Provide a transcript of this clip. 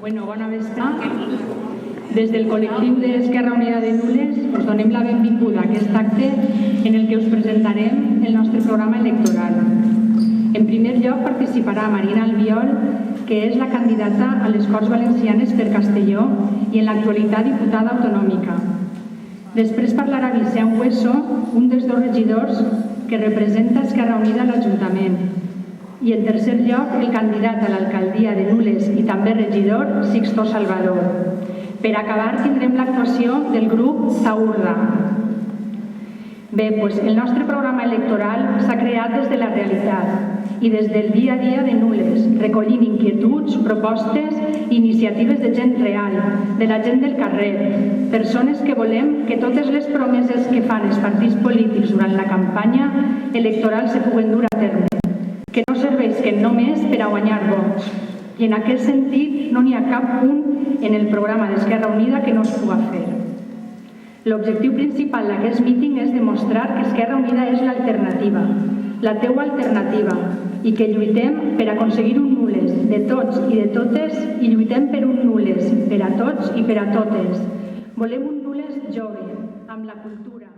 Bueno, bona vesprada. Des del col·lectiu d'Esquerra Unida de Nules us donem la benvinguda a aquest acte en el que us presentarem el nostre programa electoral. En primer lloc participarà Marina Albiol, que és la candidata a les Corts Valencianes per Castelló i en l'actualitat diputada autonòmica. Després parlarà Vicent Hueso, un dels dos regidors que representa Esquerra Unida a l'Ajuntament. I en tercer lloc, el candidat a l'alcaldia de Nules i també regidor, Sixto Salvador. Per acabar, tindrem l'actuació del grup Taurda. Bé, el nostre programa electoral s'ha creat des de la realitat i des del dia a dia de Nules, recollint inquietuds, propostes i iniciatives de gent real, de la gent del carrer, persones que volem que totes les promeses que fan els partits polítics durant la campanya electoral se puguen dur a terme, que no serveixen només per a guanyar vots. I en aquest sentit no n'hi ha cap punt en el programa d'Esquerra Unida que no es puga fer. L'objectiu principal d'aquest míting és demostrar que Esquerra Unida és l'alternativa, la teua alternativa, i que lluitem per aconseguir un Nules de tots i de totes i lluitem per un Nules per a tots i per a totes. Volem un Nules jove, amb la cultura,